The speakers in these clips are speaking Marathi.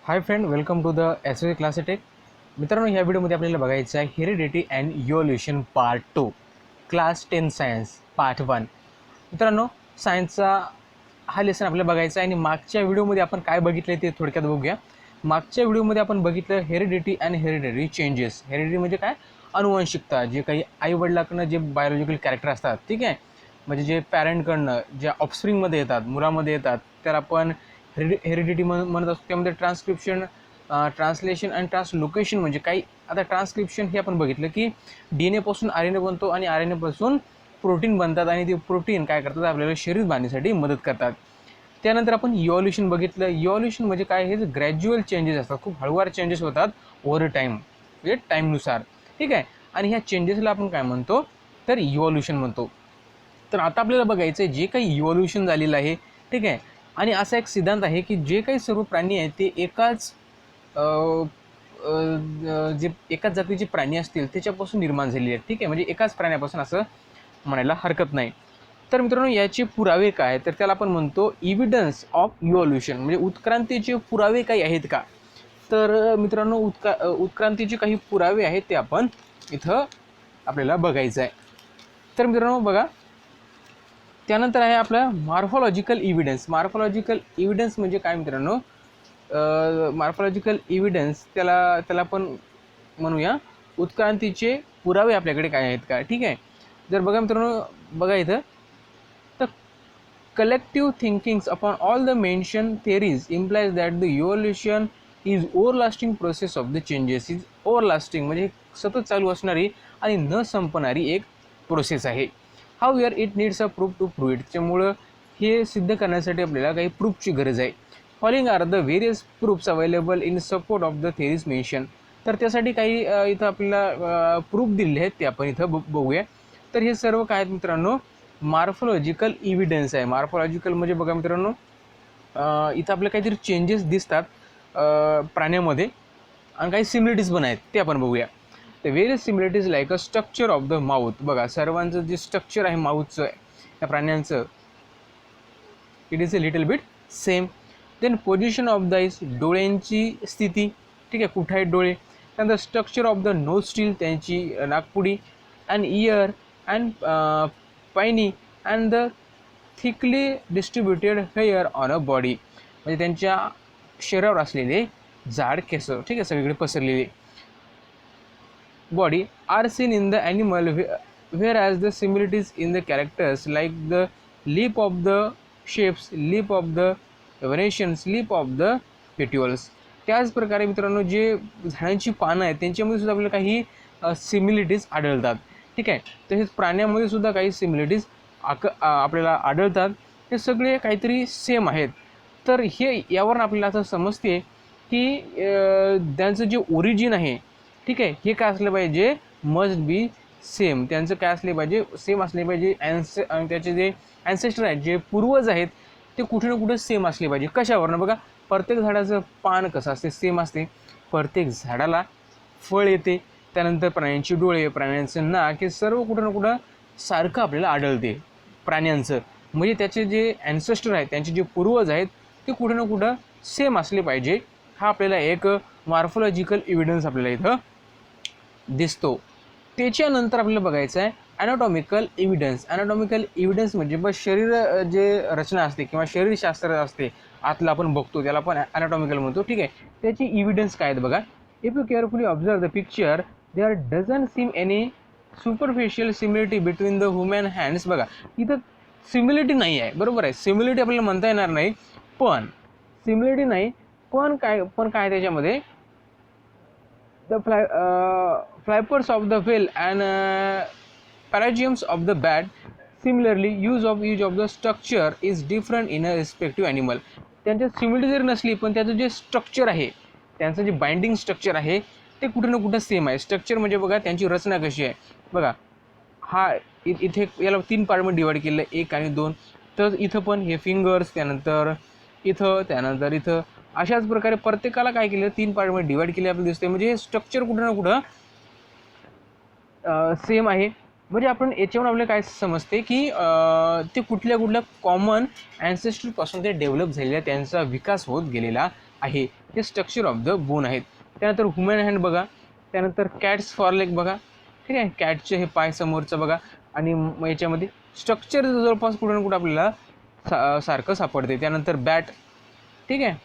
High friend, welcome to the S V classtech. मित्रांनो, ह्या व्हिडिओमध्ये आपल्याला बघायचं आहे heredity and evolution part 2, class 10 science part 1. मित्रांनो, सायन्सचा हा लेसन आपल्याला बघायचा आहे आणि मागच्या व्हिडिओमध्ये आपण काय बघितलं ते थोडक्यात बघूया. मागच्या व्हिडिओमध्ये आपण बघितलं heredity and hereditary changes. Heredity म्हणजे काय? अनुवंशिकता. जे काही आईवडिलाकडनं जे बायोलॉजिकल कॅरेक्टर असतात, ठीक आहे, म्हणजे जे पॅरेंटकडनं ज्या ऑफस्प्रिंगमध्ये येतात, मुलामध्ये येतात, त्याला आपण हेरिडिटी म्हणत असतो. त्यामध्ये ट्रान्सक्रिप्शन, ट्रान्सलेशन आणि ट्रान्सलोकेशन म्हणजे काही. आता ट्रान्सक्रिप्शन हे आपण बघितलं की DNA पासून RNA बनतो आणि RNA पासून प्रोटीन बनतात आणि ते प्रोटीन काय करतात, आपल्याला शरीर बांधण्यासाठी मदत करतात. त्यानंतर आपण इव्हॉल्युशन बघितलं. इव्हॉल्युशन म्हणजे काय? हे जे ग्रॅज्युअल चेंजेस असतात, खूप हळूवार चेंजेस होतात ओव्हर टाईम, म्हणजे टाईमनुसार, ठीक आहे. आणि ह्या चेंजेसला आपण काय म्हणतो, तर इव्हॉल्युशन म्हणतो. तर आता आपल्याला बघायचं आहे जे काही इव्हॉल्युशन झालेलं आहे, ठीक आहे. आणि असा एक सिद्धांत आहे की जे काही सर्व प्राणी आहेत ते जे एकाच जातीचे प्राणी असतील त्याच्यापासून निर्माण झालेले आहेत, ठीक आहे. म्हणजे एकाच प्राण्यापासून असं म्हणायला हरकत नाही. तर मित्रांनो, याचे पुरावे काय? तर त्याला आपण म्हणतो इव्हिडन्स ऑफ इव्हॉल्युशन, म्हणजे उत्क्रांतीचे पुरावे काही आहेत का? तर मित्रांनो, उत्क्रांतीचे काही पुरावे आहेत ते आपण इथं आपल्याला बघायचं आहे. तर मित्रांनो बघा, त्यानंतर आहे आपला मॉर्फॉलॉजिकल इव्हिडन्स. मॉर्फॉलॉजिकल इव्हिडन्स म्हणजे काय मित्रांनो? मॉर्फॉलॉजिकल इव्हिडन्स त्याला आपण म्हणूया उत्क्रांतीचे पुरावे आपल्याकडे काय आहेत का, ठीक आहे. जर बघा मित्रांनो, बघा इथं, तर collective thinkings upon all the mentioned theories implies that the evolution is overlasting process of the changes. is overlasting म्हणजे सतत चालू असणारी आणि न संपणारी एक प्रोसेस आहे. However, it needs a proof to prove it. त्यामुळं हे सिद्ध करण्यासाठी आपल्याला काही प्रूफची गरज आहे. Following are the various proofs available in support of the theories mentioned. तर त्यासाठी काही इथं आपल्याला प्रूफ दिलेले आहेत ते आपण इथं बघूया. तर हे सर्व काय आहेत मित्रांनो? मॉर्फॉलॉजिकल इव्हिडन्स आहे. मॉर्फॉलॉजिकल म्हणजे बघा मित्रांनो, इथं आपल्याला काहीतरी चेंजेस दिसतात प्राण्यामध्ये आणि काही सिमिलिटीज पण आहेत ते आपण बघूया. तर various similarities like a structure of the mouth. बघा, सर्वांचं जे स्ट्रक्चर आहे माउथचं त्या प्राण्यांचं, it is a little bit same. Then position of the eyes, डोळ्यांची स्थिती, ठीक आहे, कुठे आहेत डोळे. त्यानंतर स्ट्रक्चर ऑफ द नोस्ट्रील, त्यांची नाकपुडी, and ear and pinna and the thickly distributed hair on a body, म्हणजे त्यांच्या शरीरावर असलेले जाड केस, ठीक आहे, सगळीकडे पसरलेले body are seen in the animal, whereas the similarities in the characters like the leaf of the shapes, leaf of the venations, leaf of the petals. त्याचप्रकारे मित्रांनो, जे झाडांची पानं आहेत त्यांच्यामध्ये सुद्धा आपल्याला काही सिमिलिटीज आढळतात, ठीक आहे. तसेच प्राण्यामध्ये सुद्धा काही सिमिलिटीज आपल्याला आढळतात. हे सगळे काहीतरी सेम आहेत. तर हे यावरून आपल्याला असं समजते की त्यांचं जे ओरिजिन आहे, ठीक आहे, हे काय असलं पाहिजे? Must be same. त्यांचं काय असले पाहिजे? सेम असले पाहिजे. त्याचे जे ॲन्सेस्टर आहेत, जे पूर्वज आहेत, ते कुठे ना कुठे सेम असले पाहिजे. कशावरनं? बघा, प्रत्येक झाडाचं पान कसं असते? सेम असते. प्रत्येक झाडाला फळ येते. त्यानंतर प्राण्यांची डोळे, प्राण्यांचं नाक, हे सर्व कुठं ना कुठं सारखं आपल्याला आढळते प्राण्यांचं. म्हणजे त्याचे जे ॲन्सेस्टर आहेत, त्यांचे जे पूर्वज आहेत, ते कुठं ना कुठं सेम असले पाहिजे. हा आपल्याला एक मॉर्फॉलॉजिकल इव्हिडन्स आपल्याला इथं दिसतो. त्याच्यानंतर आपल्याला बघायचं आहे ॲनाटॉमिकल इव्हिडन्स. ॲनाटॉमिकल इव्हिडन्स म्हणजे बस शरीर जे रचना असते किंवा शरीरशास्त्र असते आतलं आपण बघतो, त्याला आपण ॲनाटॉमिकल म्हणतो, ठीक आहे. त्याची इव्हिडन्स काय आहेत बघा. If you carefully observe the picture, there doesn't seem any superficial similarity between the human hands. बघा, इथं सिमिलिटी नाही आहे, बरोबर आहे. सिमिलिटी आपल्याला म्हणता येणार नाही, पण सिमिलिटी नाही, पण काय त्याच्यामध्ये the flippers of the whale and paragiums of the bat. Similarly, use of the structure is different in a respective animal. त्यांच्यात सिमिलिटी जरी नसली पण त्याचं जे स्ट्रक्चर आहे, त्यांचं जे बाइंडिंग स्ट्रक्चर आहे, ते कुठं ना कुठं सेम आहे. स्ट्रक्चर म्हणजे बघा त्यांची रचना कशी आहे. बघा, हा इथे याला 3 पार्टमध्ये डिवाइड केलं, 1 आणि 2. तर इथं पण हे फिंगर्स, त्यानंतर इथं, त्यानंतर इथं, अशाच प्रकारे प्रत्येकाला काय केलं, 3 पार्टमध्ये डिवाइड केले आपल्याला दिसते. म्हणजे हे स्ट्रक्चर कुठं ना कुठं सेम आहे. म्हणजे आपण याच्यावरून आपल्याला काय समजते की ते कुठल्या कॉमन ॲन्सेस्टरपासून ते डेव्हलप झालेल्या, त्यांचा विकास होत गेलेला आहे, हे स्ट्रक्चर ऑफ द बोन आहेत. त्यानंतर ह्युमन हँड बघा, त्यानंतर कॅट्स फॉरलेग बघा, ठीक आहे, कॅटचे हे पाय समोरचं बघा, आणि याच्यामध्ये स्ट्रक्चर जवळपास कुठं ना कुठं आपल्याला सारखं सापडते. त्यानंतर बॅट, ठीक आहे,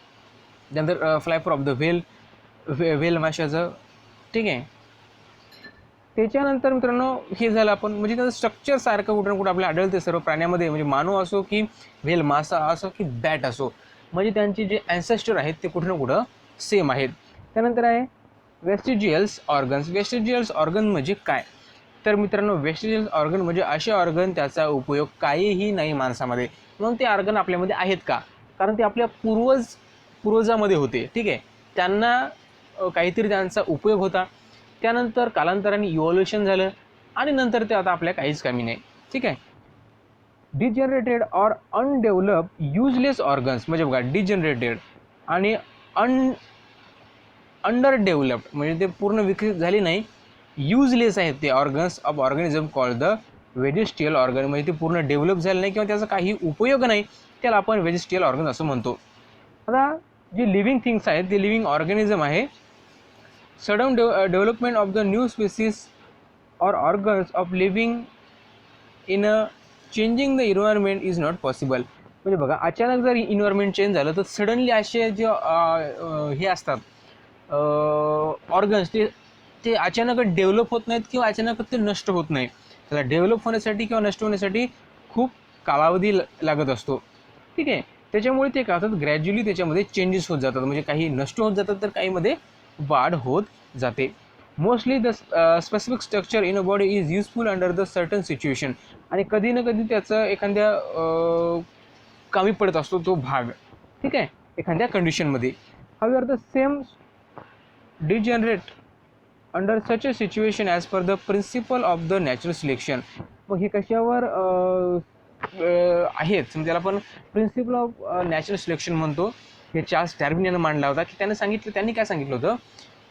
त्यानंतर फ्लायपर ऑफ द व्हेल माशाचं, ठीक आहे. त्याच्यानंतर मित्रांनो हे झालं आपण, म्हणजे त्याचं स्ट्रक्चर सारखं कुठं ना कुठं आपल्याला आढळते सर्व प्राण्यामध्ये, म्हणजे मानव असो की व्हेल मासा असो की बॅट असो, म्हणजे त्यांचे जे ॲन्सेस्टर आहेत ते कुठं ना कुठं सेम आहेत. त्यानंतर आहे वेस्टिजियल्स ऑर्गन्स. वेस्टिजियल्स ऑर्गन म्हणजे काय, तर मित्रांनो वेस्टिजियल्स ऑर्गन म्हणजे असे ऑर्गन त्याचा उपयोग काहीही नाही माणसामध्ये. मग ते ऑर्गन आपल्यामध्ये आहेत का, कारण ते आपल्या पूर्वजामध्ये होते, ठीक आहे, त्यांना काहीतरी त्यांचा उपयोग होता. त्यानंतर कालांतराने इव्हॉल्युशन झालं आणि नंतर ते आता आपल्या काहीच कामी नाही, ठीक आहे. डिजनरेटेड ऑर अनडेव्हलप युजलेस ऑर्गन्स म्हणजे बघा डिजनरेटेड आणि अंडर डेव्हलप्ड म्हणजे ते पूर्ण विकसित झाले नाही, युजलेस आहेत ते organs of organism called the vestigial organ, म्हणजे ते पूर्ण डेव्हलप झाले नाही किंवा त्याचा काही उपयोग नाही, त्याला आपण वेजिस्टियल ऑर्गन असं म्हणतो. आता जे लिव्हिंग थिंग्स आहेत ते लिव्हिंग ऑर्गॅनिझम आहे. Sudden development of the new species और organs of living in a changing the environment is not possible. म्हणजे बघा अचानक जर इन्व्हायरमेंट चेंज झालं तर सडनली असे जे हे असतात ऑर्गन्स ते अचानक डेव्हलप होत नाहीत किंवा अचानक ते नष्ट होत नाही. त्याला डेव्हलप होण्यासाठी किंवा नष्ट होण्यासाठी खूप कालावधी लागत असतो, ठीक आहे. त्याच्यामुळे ते काय होतात ग्रॅज्युअली त्याच्यामध्ये चेंजेस होत जातात, म्हणजे काही नष्ट होत जातात तर काहीमध्ये वाढ होत जाते. Mostly the specific structure in a body is useful under the certain situation, आणि कधी ना कधी त्याचं एखाद्या कमी पडत असतो तो भाग, ठीक आहे, एखाद्या कंडिशनमध्ये. However the same degenerate under such a situation as per the principle of the natural selection. मग हे कशावर आहेत, म्हणजे त्याला आपण प्रिन्सिपल ऑफ नॅचरल सिलेक्शन म्हणतो. हे चार्ल्स डार्विन यानं मांडला होता, की त्यांनी काय सांगितलं होतं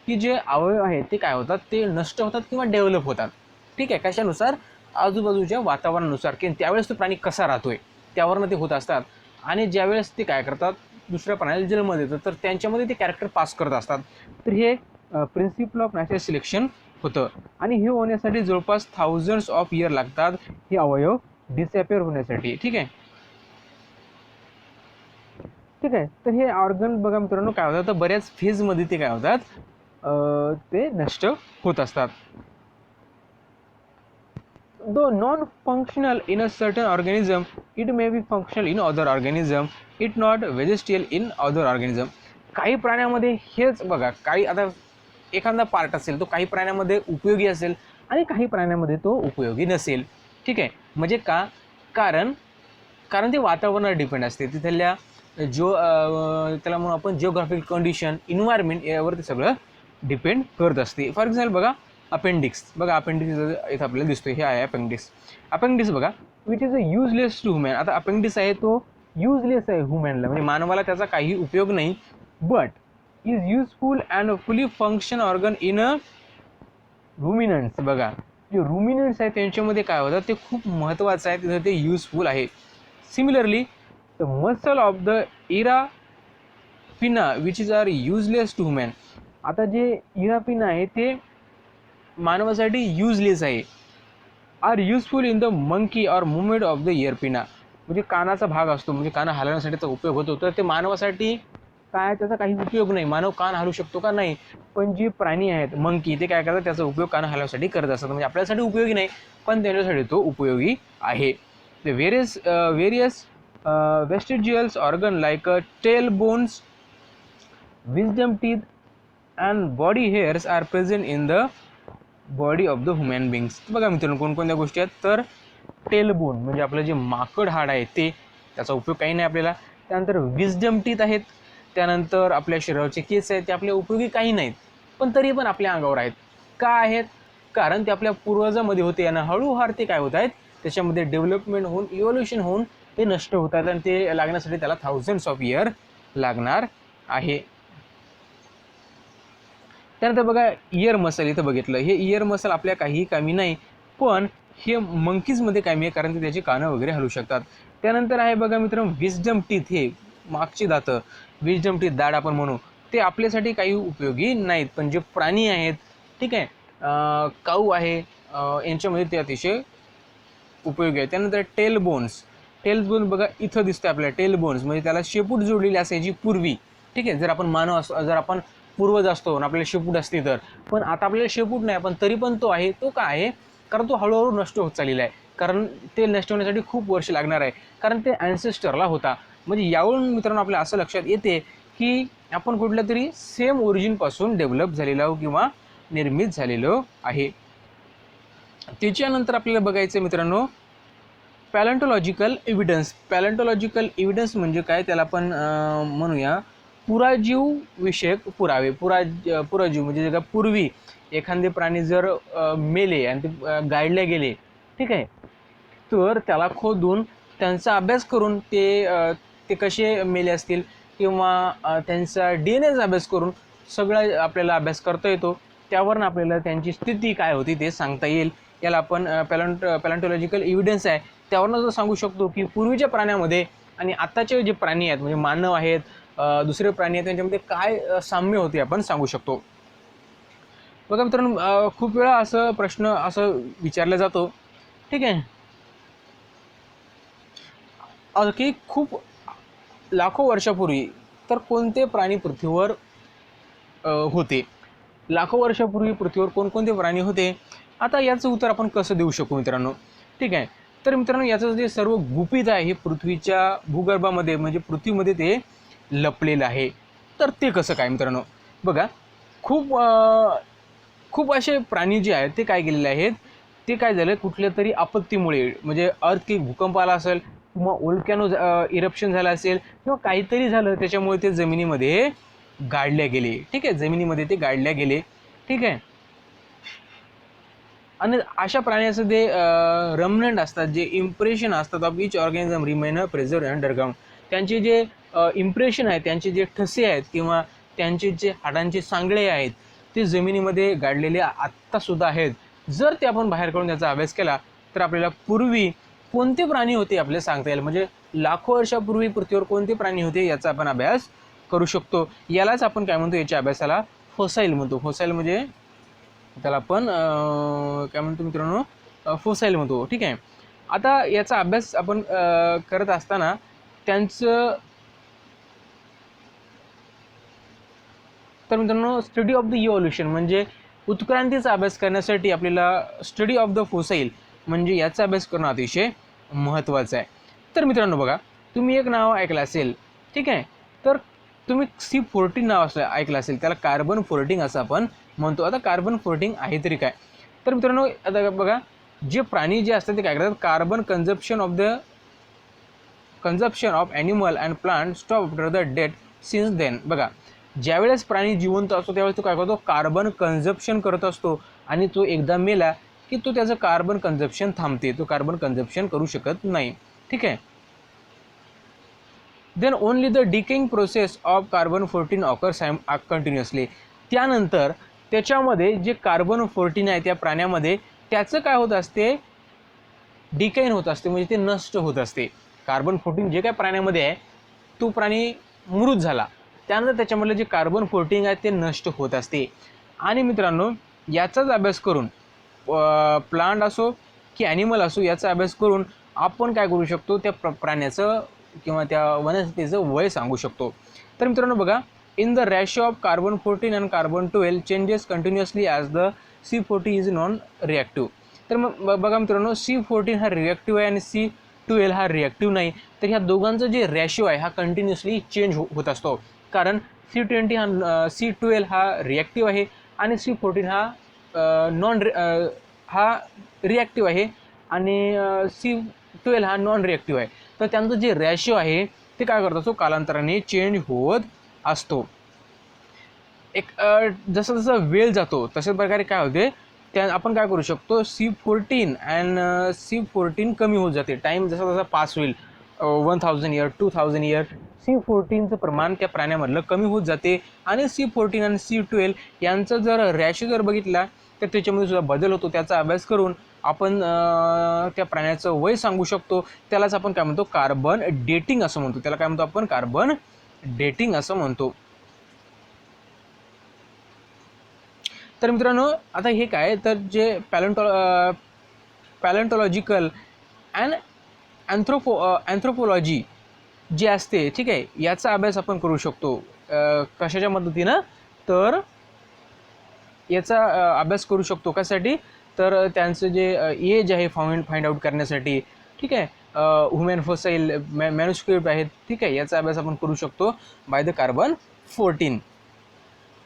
की जे अवयव आहेत ते काय होतात, ते नष्ट होतात किंवा डेव्हलप होतात, ठीक आहे, कशानुसार, आजूबाजूच्या वातावरणानुसार, की त्यावेळेस तो प्राणी कसा राहतोय त्यावरनं ते होत असतात. आणि ज्यावेळेस ते काय करतात दुसऱ्या प्राण्याला जन्म देतात तर त्यांच्यामध्ये ते कॅरेक्टर पास करत असतात. तर हे प्रिन्सिपल ऑफ नॅचरल सिलेक्शन होतं, आणि हे होण्यासाठी जवळपास थाउजंड्स ऑफ इयर लागतात हे अवयव डिसअपिअर होण्यासाठी, ठीक आहे, ठीक आहे. तर हे ऑर्गन बघा मित्रांनो काय होतात, तर बऱ्याच फेजमध्ये ते काय होतात ते नष्ट होत असतात. Though non-functional in a certain organism, it may be functional in other organism. It not vegetarian in other organism. काही प्राण्यामध्ये हेच बघा, काही आता एखादा पार्ट असेल तो काही प्राण्यामध्ये उपयोगी असेल आणि काही प्राण्यामध्ये तो उपयोगी नसेल, ठीक आहे. म्हणजे का, कारण ते वातावरणावर डिपेंड असते, तिथल्या त्याला म्हणून आपण जिओग्राफिक कंडिशन, इन्व्हायरमेंट यावर ते सगळं डिपेंड करत असते. फॉर एक्झाम्पल बघा अपेंडिक्स, बघा अपेंडिक्स इथं आपल्याला दिसतोय, हे आहे अपेंडिक्स बघा, which is a useless to human. आता अपेंडिक्स आहे तो युजलेस आहे ह्युमनला, म्हणजे मानवाला त्याचा काही उपयोग नाही, बट इज युजफुल अँड फुली फंक्शन ऑर्गन इन अ रुमिनंट्स. बघा जे रुमिनंट्स आहेत त्यांच्यामध्ये काय होतं ते खूप महत्त्वाचं आहे, तिथं ते युजफुल आहे. Similarly the muscle of the ear pinna which is are useless to human. आता जे इरापिना आहे ते मानवासाठी युजलेस आहे. Are useful in the monkey or movement of the ear pinna. म्हणजे कानाचा भाग असतो, म्हणजे कान हलवण्यासाठी त्याचा उपयोग होतो, तर ते मानवासाठी काय त्याचा काही उपयोग नाही. मानव कान हलवू शकतो का, नाही. पण जी प्राणी आहेत मंकी ते काय करतात त्याचा उपयोग कान हलवण्यासाठी करत असतात, म्हणजे आपल्यासाठी उपयोगी नाही पण त्यांच्यासाठी तो उपयोगी आहे. The various vestigials organ like tail bones, wisdom teeth and body hairs are present in the body of the human beings. बघा मित्रांनो कोणकोणत्या गोष्टी आहेत, तर टेलबोन म्हणजे आपलं जे माकड हाड आहे ते, त्याचा उपयोग काही नाही आपल्याला. त्यानंतर विजडम टीथ आहेत, त्यानंतर आपल्या शरीराचे केस आहेत ते आपल्या उपयोगी काही नाहीत पण तरी पण आपल्या अंगावर आहेत. का आहेत, कारण ते आपल्या पूर्वजामध्ये होते आणि हळूहळू ते काय होत आहेत त्याच्यामध्ये डेव्हलपमेंट होऊन इव्हॉल्युशन होऊन ते नष्ट होत आहेत, आणि ते लागण्यासाठी त्याला थाउजंड्स ऑफ इयर लागणार आहे. त्यानंतर बघा इयर मसल इथं बघितलं, हे इयर मसल आपल्या काही कामी नाही पण हे मंकीजमध्ये कामी आहे, कारण ते त्याची कानं वगैरे हलवू शकतात. त्यानंतर आहे बघा मित्रांनो विजडम टीथ, हे मागची दातं, विजडम टीथ दाढ आपण म्हणू, ते आपल्यासाठी काही उपयोगी नाहीत. पण जे प्राणी आहेत, ठीक आहे, काऊ आहे, यांच्यामध्ये ते अतिशय उपयोगी आहे. त्यानंतर टेल बोन्स. टेल बोन बघा इथं दिसतं आपल्याला, टेल बोन्स म्हणजे त्याला शेपूट जोडलेली असायची पूर्वी, ठीक आहे. जर आपण मानव असतो, जर आपण पूर्वज असतो आणि आपल्याला शेपूट असते तर, पण आता आपल्याला शेपूट नाही, पण तरी पण तो आहे. तो काय आहे, कारण तो हळूहळू नष्ट होत चाललेला आहे. कारण ते नष्ट होण्यासाठी खूप वर्ष लागणार आहे, कारण ते ॲन्सेस्टरला होता. म्हणजे यावरून मित्रांनो आपल्या असं लक्षात येते की आपण कुठल्या तरी सेम ओरिजिनपासून डेव्हलप झालेलो आहोत किंवा निर्मित झालेलो आहे. त्याच्यानंतर आपल्याला बघायचं मित्रांनो पॅलेंटॉलॉजिकल एव्हिडन्स. पॅलेंटॉलॉजिकल एव्हिडन्स म्हणजे काय, त्याला आपण म्हणूया पुराजीव विषयक पुरावे. पुराजीव म्हणजे का पूर्वी एखादे प्राणी जर मेले आणि ते गाडले गेले, ठीक आहे, तर त्याला खोदून त्यांचा अभ्यास करून ते कसे मेले असतील किंवा त्यांचा DNA अभ्यास करून सगळा आपल्याला अभ्यास करता येतो. त्यावरून आपल्याला त्यांची स्थिती काय होती ते सांगता येईल. याला आपण पॅलेंटॉलॉजिकल एव्हिडन्स आहे. त्यावरून जर सांगू शकतो की पूर्वीच्या प्राण्यामध्ये आणि आत्ताचे जे प्राणी आहेत, म्हणजे मानव आहेत, दुसरे प्राणी आहेत, त्यांच्यामध्ये काय साम्य होते आपण सांगू शकतो. बघा मित्रांनो, खूप वेळा असं प्रश्न असं विचारला जातो, ठीक आहे, की खूप लाखो वर्षापूर्वी तर कोणते प्राणी पृथ्वीवर होते. लाखो वर्षापूर्वी पृथ्वीवर कोणकोणते प्राणी होते. आता याचं उत्तर आपण कसं देऊ शकू मित्रांनो, ठीक आहे. तर मित्रांनो याचं जे सर्व गुपित आहे हे पृथ्वीच्या भूगर्भामध्ये म्हणजे पृथ्वीमध्ये ते लपलेलं आहे. तर ते कसं काय मित्रांनो, बघा खूप असे प्राणी जे आहेत ते काय केलेले आहेत, ते काय झालं कुठल्या तरी आपत्तीमुळे म्हणजे अर्थक्वेक भूकंप आला असेल किंवा वोल्कॅनो इरप्शन झालं असेल किंवा काहीतरी झालं त्याच्यामुळे ते जमिनीमध्ये गाडल्या गेले, ठीक आहे, जमिनीमध्ये ते गाडल्या गेले, ठीक आहे. आणि अशा प्राण्याचं जे रमनंट असतात, जे इम्प्रेशन असतात of each organism remain preserved underground, त्यांचे जे इम्प्रेशन आहेत, त्यांचे जे ठसे आहेत किंवा त्यांचे जे हाडांचे सांगळे आहेत ते जमिनीमध्ये गाडलेले आत्तासुद्धा आहेत. जर ते आपण बाहेर काढून त्याचा अभ्यास केला तर आपल्याला पूर्वी कोणते प्राणी होते आपल्याला सांगता येईल. म्हणजे लाखो वर्षापूर्वी पृथ्वीवर कोणते प्राणी होते याचा आपण अभ्यास करू शकतो. यालाच आपण काय म्हणतो, याच्या अभ्यासाला फोसाईल म्हणतो. फोसाईल म्हणजे त्याला आपण काय म्हणतो मित्रांनो, फोसाईल म्हणतो, ठीक आहे. आता याचा अभ्यास आपण करत असताना त्यांचं तर मित्रांनो स्टडी ऑफ द इव्होल्युशन म्हणजे उत्क्रांतीचा अभ्यास करण्यासाठी आपल्याला स्टडी ऑफ द फोसाईल म्हणजे याचा अभ्यास करणं अतिशय महत्त्वाचं आहे. तर मित्रांनो बघा, तुम्ही एक नाव ऐकलं असेल, ठीक आहे, तर तुम्ही C14 नाव असं ऐकलं असेल, त्याला कार्बन 14 असं आपण म्हणतो. आता कार्बन 14 आहे तरी काय, तर मित्रांनो आता बघा जे प्राणी जे असतात ते काय करतात, carbon consumption of animal and plant stop after the death since then. बघा ज्यावेळेस प्राणी जिवंत असतो त्यावेळेस तो काय करतो, कार्बन कंझप्शन करत असतो आणि तो एकदा मेला की तो त्याचं कार्बन कंझप्शन थांबते, तो कार्बन कंझप्शन करू शकत नाही, ठीक आहे. Then only the decaying process of carbon 14 occurs continuously. त्यानंतर त्याच्यामध्ये जे कार्बन 14 आहे त्या प्राण्यामध्ये त्याचं काय होत असते, डिकेन होत असते, म्हणजे ते नष्ट होत असते. कार्बन 14 जे काय प्राण्यामध्ये आहे तो प्राणी मृत झाला, त्यानंतर त्याच्यामधलं जे कार्बन 14 आहे ते नष्ट होत असते. आणि मित्रांनो याचाच अभ्यास करून प्लांट असो की ॲनिमल असो याचा अभ्यास करून आपण काय करू शकतो, त्या प्राण्याचं किंवा त्या वनस्पतीचं वय सांगू शकतो. तर मित्रांनो बघा, in the ratio of carbon 14 and carbon 12 changes continuously as the C40 is non reactive. तर मग बघा मित्रांनो C14 हा रिॲक्टिव्ह आहे आणि C12 हा रिॲक्टिव्ह नाही. तर ह्या दोघांचं जे रॅशिओ आहे हा कंटिन्युअसली चेंज होत असतो. कारण C12 हा रिॲक्टिव्ह आहे आणि C14 हा रिॲक्टिव्ह आहे आणि C12 हा नॉन रिॲक्टिव्ह आहे. तर त्यांचं जे रॅशिओ आहे ते काय करत असतो, कालांतराने चेंज होत असतो. एक जसं जसं वेळ जातो तशाच प्रकारे काय होते, त्या आपण काय करू शकतो, C14 अँड C14 कमी होत जाते. टाईम जसा जसा पास होईल 1000 इयर 2000 इयर C14चं प्रमाण त्या प्राण्यामधलं कमी होत जाते आणि C14 आणि C12 यांचं जर रॅशिओ जर बघितला तर त्याच्यामध्ये सुद्धा बदल होतो. त्याचा अभ्यास करून आपण त्या प्राण्याचं वय सांगू शकतो. त्यालाच आपण काय म्हणतो, कार्बन डेटिंग असं म्हणतो. त्याला काय म्हणतो आपण, कार्बन डेटिंग असं म्हणतो. तर मित्रांनो आता हे काय तर जे पॅलेंटॉलॉजिकल अँड अँथ्रोपोलॉजी जे असते, ठीक आहे, याचा अभ्यास आपण करू शकतो. कशाच्या मदतीनं तर याचा अभ्यास करू शकतो. कशासाठी तर त्यांचं जे एज आहे फाइंड आउट करण्यासाठी, ठीक आहे, ह्युमन फॉसाईल मॅन्युस्क्रिप्ट आहेत, ठीक आहे, याचा अभ्यास आपण करू शकतो बाय द कार्बन 14.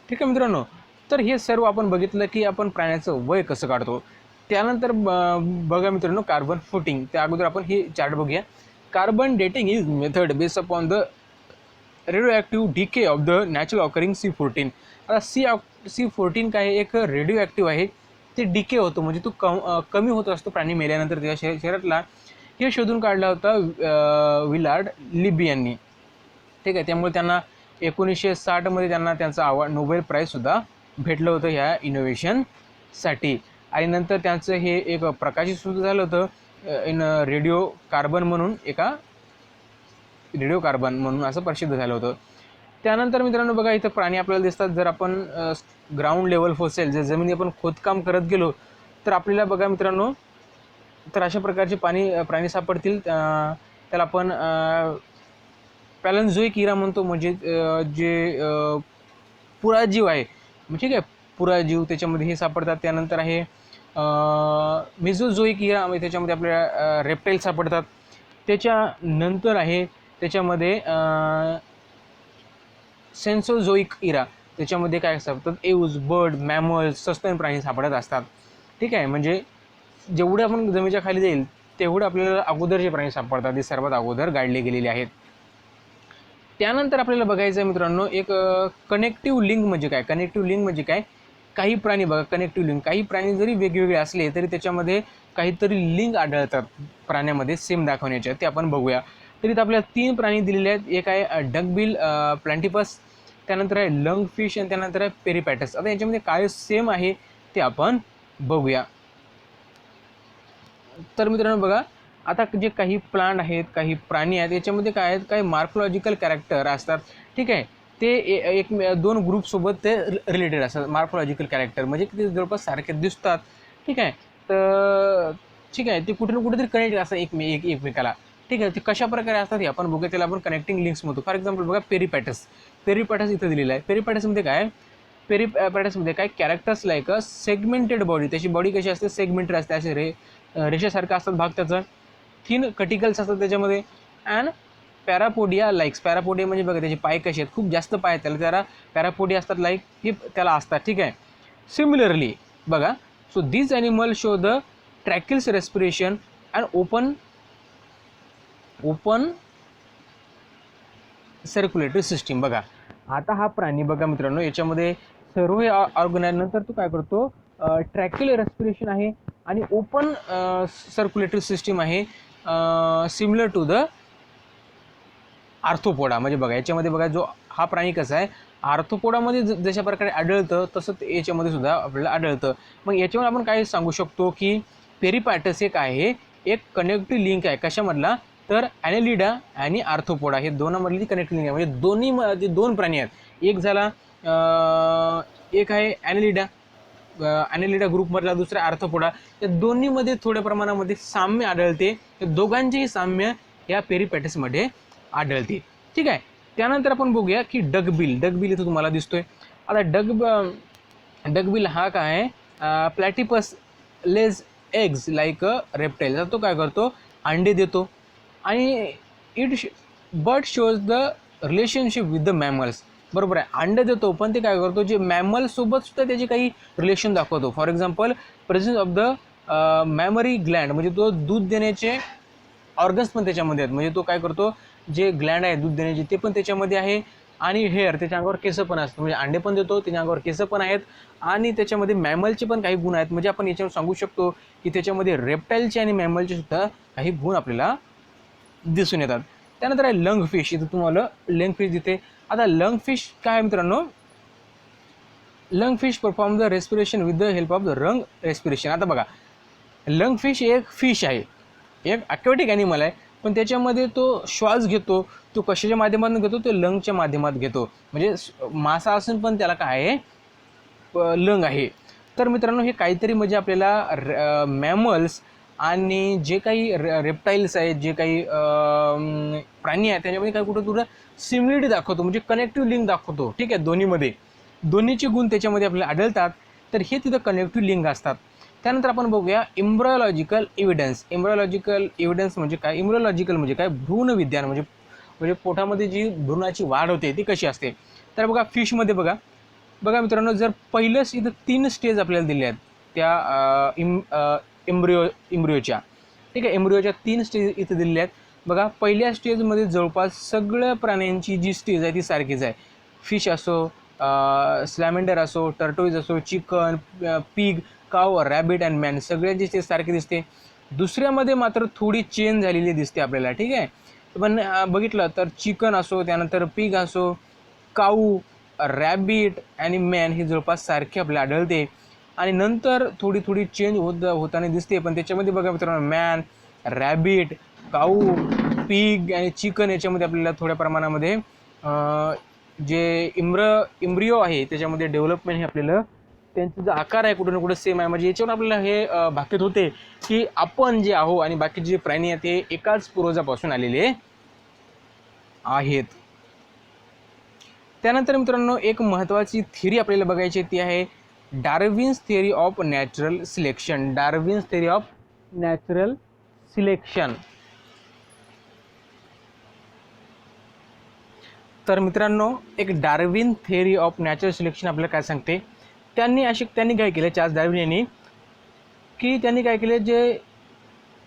ठीक आहे मित्रांनो. तर हे सर्व आपण बघितलं की आपण प्राण्याचं वय कसं काढतो. त्यानंतर बघा मित्रांनो कार्बन 14. त्या अगोदर आपण हे चार्ट बघूया. Carbon dating is method based upon the radio decay of the natural occurring C14. आता C14 काय एक रेडिओ ॲक्टिव्ह आहे, ते डिके होतो म्हणजे तो कमी होत असतो प्राणी मेल्यानंतर त्याच्या शरीरातला. हे शोधून काढला होता विलार्ड लिबी यांनी, ठीक आहे. त्यामुळे त्यांना 1960 त्यांना त्यांचा नोबेल प्राईजसुद्धा भेटलं होतं ह्या इनोव्हेशनसाठी. आणि नंतर त्यांचं हे एक प्रकाशित सुद्धा झालं होतं इन रेडिओ कार्बन म्हणून असं प्रसिद्ध झालं होतं. त्यानंतर मित्रांनो बघा इथं प्राणी आपल्याला दिसतात. जर आपण ग्राउंड लेवल फोसेल जर जमिनी आपण खोदकाम करत गेलो तर आपल्याला बघा मित्रांनो तर अशा प्रकारचे प्राणी सापडतील. त्याला आपण पॅलेंझोइक इरा म्हणतो, म्हणजे जे पुराजीव आहे, ठीक आहे, पुराजीव त्याच्यामध्ये हे सापडतात. त्यानंतर आहे मेझोझोइक इरा, म्हणजे त्याच्यामध्ये आपल्याला रेप्टाईल सापडतात. त्याच्यानंतर आहे त्याच्यामध्ये सेन्सोझोइक इरा, त्याच्यामध्ये काय सापडतात एव्ज, बर्ड, मॅमल्स, सस्तन प्राणी सापडत असतात. ठीक आहे, म्हणजे जेवढे आपण जमिनीच्या खाली जाईल तेवढे आपल्याला अगोदरचे प्राणी सापडतात, ते सर्वात अगोदर गाडले गेलेले आहेत. त्यानंतर आपल्याला बघायचं आहे मित्रांनो एक कनेक्टिव्ह लिंक म्हणजे काय. कनेक्टिव्ह लिंक म्हणजे काय, काही प्राणी बघा कनेक्टिव्ह लिंक, काही प्राणी जरी वेगवेगळे असले तरी त्याच्यामध्ये काहीतरी लिंक आढळतात प्राण्यामध्ये सेम दाखवण्याच्या, ते आपण बघूया. तरी आपल्याला 3 प्राणी दिलेले आहेत. एक आहे डकबिल प्लॅन्टिपस, त्यानंतर आहे लंग फिश आणि त्यानंतर आहे पेरिपॅटस. आता याच्यामध्ये काय सेम आहे ते आपण बघूया. तर मित्रांनो बघा आता जे काही प्लांट आहेत, काही प्राणी आहेत, याच्यामध्ये काय आहेत, काही मार्फोलॉजिकल कॅरेक्टर असतात, ठीक आहे. ते 2 ग्रुपसोबत ते रिलेटेड असतात. मार्फोलॉजिकल कॅरेक्टर म्हणजे ते जवळपास सारखे दिसतात, ठीक आहे. तर ठीक आहे, ते कुठे ना कुठेतरी कनेक्ट असतात एकमेकाला, ठीक आहे. ते कशा प्रकारे असतात हे आपण बघूया. त्याला आपण कनेक्टिंग लिंक्स म्हणतो. फॉर एक्झाम्पल बघा पेरिपॅटस इथं दिलेलं आहे. पेरिपॅटसमध्ये काय characters like a segmented body, त्याची बॉडी कशी असते सेगमेंटेड असते, असे रेषेसारखं असतात भाग त्याचं. थिन कटिकल्स असतात त्याच्यामध्ये. अँड पॅरापोडिया म्हणजे बघा त्याचे पाय कसे आहेत, खूप जास्त पाय आहेत त्याला पॅरापोडिया असतात लाईक हे त्याला असतात, ठीक आहे. सिमिलरली बघा so this animal show the tracheoles respiration and open circulatory system. बघा आता हा प्राणी बघा मित्रांनो याच्यामध्ये सर्व हे ऑर्गनाइज नंतर तो काय करतो ट्रॅक्युलर रेस्पिरेशन आहे आणि ओपन सर्क्युलेटरी सिस्टीम आहे, सिमिलर टू द आर्थोपोडा. म्हणजे बघा याच्यामध्ये बघा जो हा प्राणी कसा आहे आर्थोपोडामध्ये जशा प्रकारे आढळतं तसं याच्यामध्ये सुद्धा आपल्याला आढळतं. मग याच्यावर आपण काय सांगू शकतो की पेरिपॅटस एक आहे, एक कनेक्टिव्ह लिंक आहे कशामधला तर ॲनेलिडा आणि आर्थोपोडा हे दोनामधली कनेक्टिव्ह लिंक आहे. म्हणजे दोन्ही 2 प्राणी आहेत. एक झाला एक आहे ॲनेलिडा ग्रुपमधला, दुसरा आर्थोपोडा. या दोन्हीमध्ये थोड्या प्रमाणामध्ये साम्य आढळते. दोघांचेही साम्य या पेरिपॅटसमध्ये आढळते, ठीक आहे. त्यानंतर आपण बघूया की डकबिल इथं तुम्हाला दिसतोय. आता डकबिल हा काय platypus lays eggs like a reptile. तर तो काय करतो अंडे देतो आणि but shows the relationship with the mammals. बरोबर आहे, अंडे देतो पण ते काय करतो जे मॅमलसोबत सुद्धा त्याचे काही रिलेशन दाखवतो. For example presence of the memory Gland, म्हणजे तो दूध देण्याचे ऑर्गन्स पण त्याच्यामध्ये आहेत. म्हणजे तो काय करतो जे ग्लँड आहे दूध देण्याचे ते पण त्याच्यामध्ये आहे आणि हेअर त्याच्या अंगावर केस पण असतात. म्हणजे अंडे पण देतो, त्याच्या अंगावर केस पण आहेत आणि त्याच्यामध्ये मॅमलचे पण काही गुण आहेत. म्हणजे आपण याच्यावर सांगू शकतो की त्याच्यामध्ये रेप्टाईलचे आणि मॅमलचे सुद्धा काही गुण आपल्याला दिसून येतात. त्यानंतर आहे लंग फिश. इथं तुम्हाला लंग फिश दिसते. आता लंग फिश काय आहे मित्रांनो, lung fish perform the respiration with the help of the रंग रेस्पिरेशन. आता बघा लंग फिश एक फिश आहे, एक ॲक्वेटिक ॲनिमल आहे पण त्याच्यामध्ये तो श्वास घेतो, तो कशाच्या माध्यमातून घेतो, तो लंगच्या माध्यमात घेतो. म्हणजे मासा असून पण त्याला काय आहे, लंग आहे. तर मित्रांनो, हे काहीतरी म्हणजे आपल्याला मॅमल्स आणि जे काही रेप्टाईल्स आहेत, जे काही प्राणी आहेत, त्याच्यामध्ये काय कुठं सिमिलिटी दाखवतो, म्हणजे कनेक्टिव्ह लिंक दाखवतो. ठीक आहे, दोन्हीमध्ये दोन्हीचे गुण त्याच्यामध्ये आपल्याला आढळतात. तर हे तिथं कनेक्टिव्ह लिंक असतात. त्यानंतर आपण बघूया एम्ब्रायोलॉजिकल एव्हिडन्स. एम्ब्रायोलॉजिकल एव्हिडन्स म्हणजे काय, एम्ब्रायोलॉजिकल म्हणजे काय, भ्रूण विज्ञान म्हणजे म्हणजे पोटामध्ये जी भ्रूणाची वाढ होते ती कशी असते. तर बघा फिशमध्ये बघा मित्रांनो, जर पहिलंच इथं 3 स्टेज आपल्याला दिले आहेत त्या एम्ब्रिओच्या. ठीक आहे, एम्ब्रिओच्या 3 स्टेज इथं दिलेल्या आहेत. बघा, पहिल्या स्टेजमध्ये जवळपास सगळ्या प्राण्यांची जी स्टेज आहे ती सारखीच आहे. फिश असो, स्लॅमेंडर असो, टर्टोइज असो, चिकन, पिग, काव, रॅबिट अँड मॅन, सगळ्यांची स्टेज सारखी दिसते. दुसऱ्यामध्ये मात्र थोडी चेंज झालेली दिसते आपल्याला. ठीक आहे, पण बघितलं तर चिकन असो, त्यानंतर पिग असो, काऊ, रॅबिट आणि मॅन ही जवळपास सारखी आपल्याला आढळते. आणि नंतर थोडी चेंज होताना दिसते. पण त्याच्यामध्ये बघा मित्रांनो, मॅन, रॅबिट, काऊ, पिग आणि चिकन याच्यामध्ये आपल्याला थोड्या प्रमाणामध्ये जे इम्ब्रिओ आहे त्याच्यामध्ये डेव्हलपमेंट हे आपल्याला, त्यांचा जो आकार आहे कुठे ना कुठे सेम आहे. म्हणजे याच्यावर आपल्याला हे भाकीत होते की आपण जे आहो आणि बाकीचे जे प्राणी आहेत ते एकाच पूर्वजापासून आलेले आहेत. त्यानंतर मित्रांनो, एक महत्त्वाची थिअरी आपल्याला बघायची, ती आहे Darwin's theory of natural selection. Darwin's theory of natural selection. तर मित्रांनो, एक Darwin theory of natural selection आपल्याला काय सांगते, त्यांनी काय केलं, चार्ल्स डार्विन यांनी, की त्यांनी काय केले, जे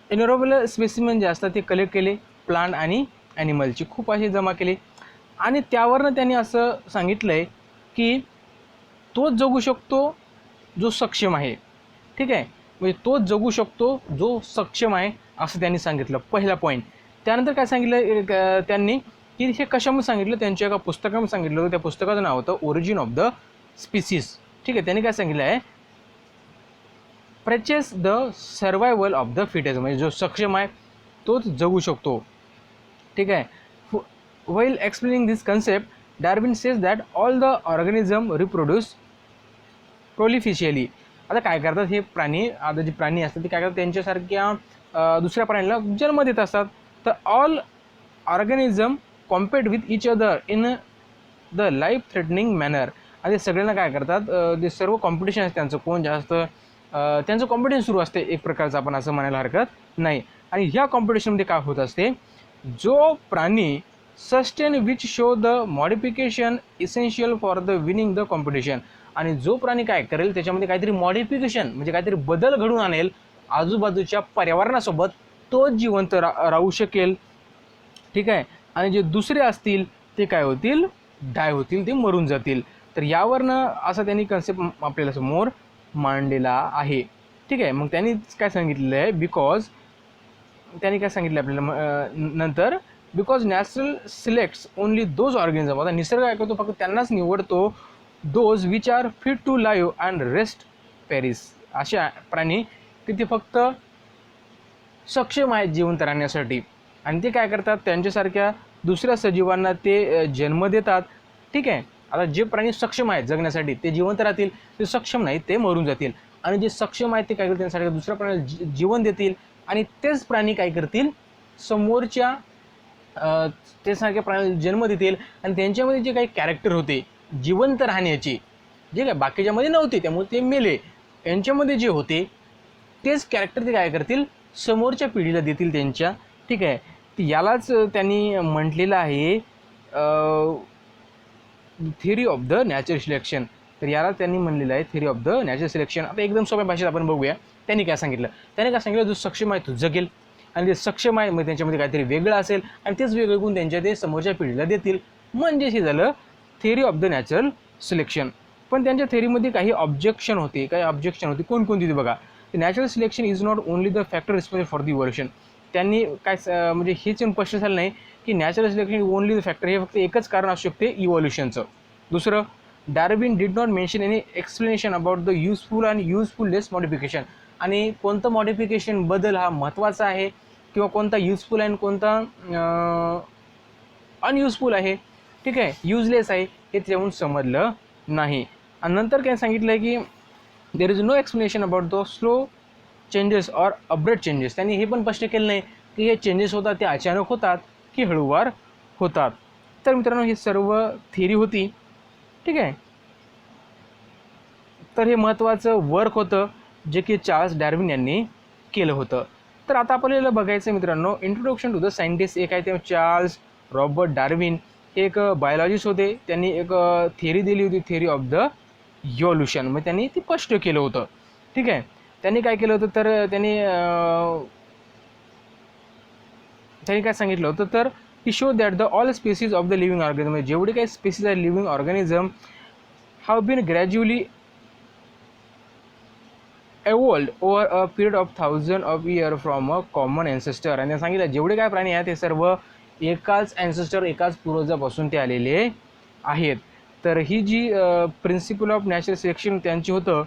इनरोबल स्पेसिमेन जे असतात ते कलेक्ट केले, प्लांट आणि ॲनिमलची खूप असे जमा केले. आणि त्यावरनं त्यांनी असं सांगितलं आहे की तोच जगू शकतो जो सक्षम आहे. ठीक आहे, म्हणजे तोच जगू शकतो जो सक्षम आहे असं त्यांनी सांगितलं, पहिला पॉईंट. त्यानंतर काय सांगितलं त्यांनी, की हे कशामुळे सांगितलं, त्यांच्या एका पुस्तकामध्ये सांगितलं होतं. त्या पुस्तकाचं नाव होतं ओरिजिन ऑफ द स्पीसीज. ठीक आहे, त्यांनी काय सांगितलं आहे, preaches the survival of the fittest, म्हणजे जो सक्षम आहे तोच जगू शकतो. ठीक आहे, while explaining this concept, Darwin says that all the organism reproduce prolifically. आता काय करतात हे प्राणी, आता जे प्राणी असतात ते काय करतात, त्यांच्यासारख्या दुसऱ्या प्राण्याला जन्म देत असतात. तर all organism compete with each other in the life threatening manner. आणि सगळ्यांना काय करतात, ते सर्व कॉम्पिटिशन असते त्यांचं, कोण जास्त, त्यांचं कॉम्पिटिशन सुरू असते एक प्रकारचं, आपण असं म्हणायला हरकत नाही. आणि ह्या कॉम्पिटिशनमध्ये काय होत असते, जो प्राणी sustain which show the modification essential for the winning the competition. आणि जो प्राणी काय करेल त्याच्यामध्ये काहीतरी मॉडिफिकेशन म्हणजे काहीतरी बदल घडवून आणेल आजूबाजूच्या पर्यावरणासोबत, तो जिवंत राहू शकेल. ठीक आहे, आणि जे दुसरे असतील ते काय होतील, डाय होतील, ते मरून जातील. तर यावरनं असं त्यांनी कन्सेप्ट आपल्याला समोर मांडलेला आहे. ठीक आहे, मग त्यांनी काय सांगितलेलं आहे, त्यांनी काय सांगितलं आपल्याला नंतर, because natural selects only those organism. आता निसर्ग काय करतो, फक्त त्यांनाच निवडतो, those which are fit to live and rest perish. अशा प्राणी की ते फक्त सक्षम आहेत जिवंत राहण्यासाठी, आणि ते काय करतात, त्यांच्यासारख्या दुसऱ्या सजीवांना ते जन्म देतात. ठीक आहे, आता जे प्राणी सक्षम आहेत जगण्यासाठी ते जिवंत राहतील, ते सक्षम नाहीत ते मरून जातील. आणि जे सक्षम आहेत ते काय करतील, त्यांच्यासारख्या दुसऱ्या प्राण्याला जीवन देतील. आणि तेच प्राणी काय करतील, समोरच्या ते सारख्या प्राण्याला जन्म देतील. आणि त्यांच्यामध्ये जे काही कॅरेक्टर होते जिवंत राहण्याचे, जे काय बाकीच्यामध्ये नव्हते त्यामुळे ते मेले, यांच्यामध्ये जे होते तेच कॅरेक्टर ते काय करतील, समोरच्या पिढीला देतील त्यांच्या. ठीक आहे, यालाच त्यांनी म्हटलेलं आहे theory of the natural selection. तर याला त्यांनी म्हणलेलं आहे theory of the natural selection. आता एकदम सोप्या भाषेत आपण बघूया त्यांनी काय सांगितलं, जो सक्षम आहे तो जगेल, आणि ते सक्षम आहे मग त्यांच्यामध्ये काहीतरी वेगळं असेल, आणि तेच वेगळं गुण त्यांच्या ते समोरच्या पिढीला देतील. म्हणजे हे झालं theory of the natural selection. पण त्यांच्या थिअरीमध्ये काही ऑब्जेक्शन होते. कोणकोणती ते बघा. Natural selection is not only the factor responsible for the evolution. त्यांनी काय म्हणजे हेच स्पष्ट झालं नाही की natural selection only the factor, हे फक्त एकच कारण असू शकते इव्होल्युशनचं. दुसरं, Darwin did not mention any explanation about the useful and usefulless modification. आणि कोणतं मॉडिफिकेशन बदल हा महत्त्वाचा आहे किंवा कोणता युजफुल आहे आणि कोणता अनयुजफुल आहे, ठीक आहे, युजलेस आहे, हे त्याच्याहून समजलं नाही. आणि नंतर काय सांगितलं आहे की there is no explanation about the slow changes or update changes. त्यांनी हे पण स्पष्ट केलं नाही की हे चेंजेस होतात ते अचानक होतात की हळूवार होतात. तर मित्रांनो ही सर्व थिअरी होती, ठीक आहे. तर हे महत्त्वाचं वर्क होतं जे की चार्ल्स डार्विन यांनी केलं होतं. तर आता आपल्याला बघायचं मित्रांनो इंट्रोडक्शन टू द सायंटिस्ट. एक आहे ते चार्ल्स रॉबर्ट डार्विन, एक बायोलॉजिस्ट होते. त्यांनी एक थिअरी दिली होती, थिअरी ऑफ द इव्होल्यूशन. मग त्यांनी ती स्पष्ट केलं होतं, ठीक आहे. त्यांनी काय केलं होतं तर त्यांनी काय सांगितलं होतं तर to show that the all species of the living organism, जेवढे काही स्पेसीज आहे living organism have been gradually evolved over a period of thousands of years from a common ancestor. आणि सांगितलं जेवढे काय प्राणी आहेत ते सर्व एकाच ॲन्सेस्टर, एकाच पूर्वजापासून ते आलेले आहेत. तर ही जी प्रिन्सिपल ऑफ नॅचरल सिलेक्शन त्यांची होतं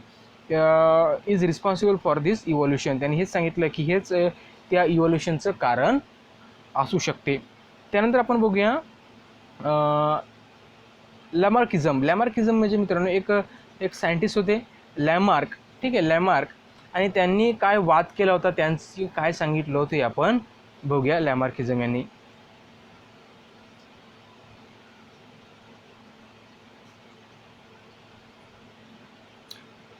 is responsible for this evolution. त्यांनी हेच सांगितलं की हेच त्या इव्होल्युशनचं कारण असू शकते. त्यानंतर आपण बघूया लॅमार्किझम. लॅमार्किझम म्हणजे मित्रांनो एक सायंटिस्ट होते लॅमार्क, ठीक आहे, लॅमार्क. आणि त्यांनी काय वाद केला होता, त्यांची काय सांगितलं होतं हे आपण बघूया लॅमार्किझम यांनी.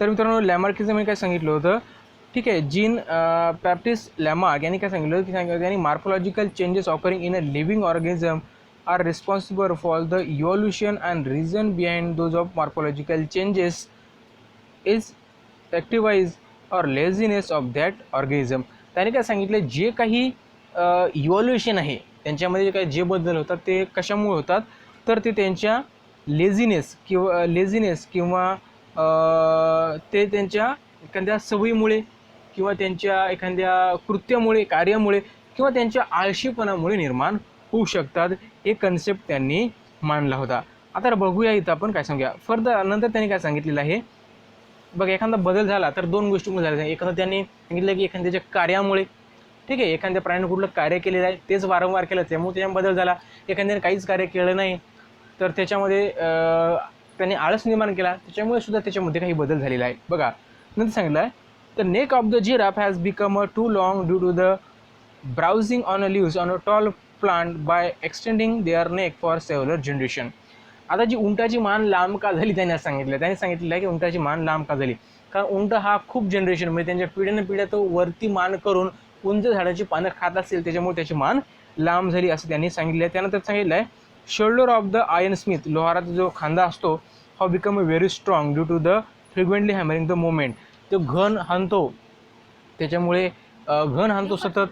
तर मित्रांनो लॅमार्किझम यांनी काय सांगितलं होतं, ठीक आहे, जीन बॅप्टिस्ट लॅमार्क यांनी काय सांगितलं की त्यांनी morphological changes occurring in a living organism are responsible for the evolution and reason behind those of morphological changes is activeness or laziness of that organism. त्याने काय सांगितलं जे काही इव्हॉल्युशन आहे त्यांच्यामध्ये जे काही जे बदल होतात ते कशामुळे होतात तर ते त्यांच्या लेझीनेस किंवा ते त्यांच्या एखाद्या सवयीमुळे किंवा त्यांच्या एखाद्या कृत्यामुळे, कार्यामुळे किंवा त्यांच्या आळशीपणामुळे निर्माण होऊ शकतात. हे कन्सेप्ट त्यांनी मांडला होता. आता बघूया इथं आपण काय सांगूया फर्दर. नंतर त्यांनी काय सांगितलेलं आहे बघा, एखादा बदल झाला तर दोन गोष्टीमुळे झाला. एखादं त्यांनी सांगितलं की एखाद्याच्या कार्यामुळे, ठीक आहे, एखाद्या प्राण्याने कुठलं कार्य केलेलं आहे तेच वारंवार केलं त्यामुळे त्याच्यामध्ये बदल झाला. एखाद्याने काहीच कार्य केलं नाही तर त्याच्यामध्ये त्यांनी आळस निर्माण केला त्याच्यामुळे सुद्धा त्याच्यामध्ये काही बदल झालेला आहे. बघा नंतर सांगितलं आहे the neck of the giraffe has become too long due to the browsing on a leaves on a tall plant by extending their neck for several generation. आता जी उंटाची मान लांब का झाली त्यांनी सांगितलेलं आहे की उंटाची मान लांब का झाली कारण उंट हा खूप जनरेशन म्हणजे त्यांच्या पिढ्यानं पिढ्या तो वरती मान करून उंच झाडाची पानं खात असेल त्याच्यामुळे त्याची मान लांब झाली असं त्यांनी सांगितलं आहे. त्यानंतर सांगितलं आहे shoulder of the iron smith, लोहाराचा जो खांदा असतो हा become a very strong due to the frequently hammering the moment. तो घन हाणतो त्याच्यामुळे सतत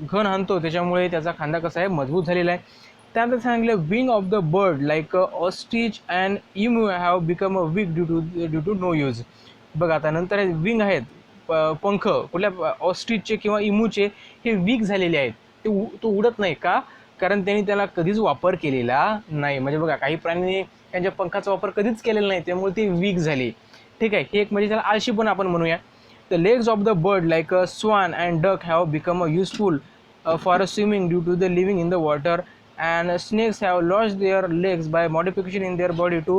घन हाणतो त्याच्यामुळे त्याचा खांदा कसा आहे मजबूत झालेला आहे. त्यानंतर सांगितलं wing of the bird like ostrich and emu have become a weak due to no use. बघा आता नंतर विंग आहेत पंख कुठल्या ऑस्ट्रिचचे किंवा इमूचे हे वीक झालेले आहेत. तो उडत नाही का कारण त्यांनी त्याला कधीच वापर केलेला नाही. म्हणजे बघा काही प्राण्यांनी त्यांच्या पंखाचा वापर कधीच केलेला नाही त्यामुळे ती वीक झाली, ठीक आहे. हे एक म्हणजे त्याला आळशी पण आपण म्हणूया. The legs of the bird like swan and duck have become a useful for swimming due to the living in the water and snakes have lost their legs by modification in their body to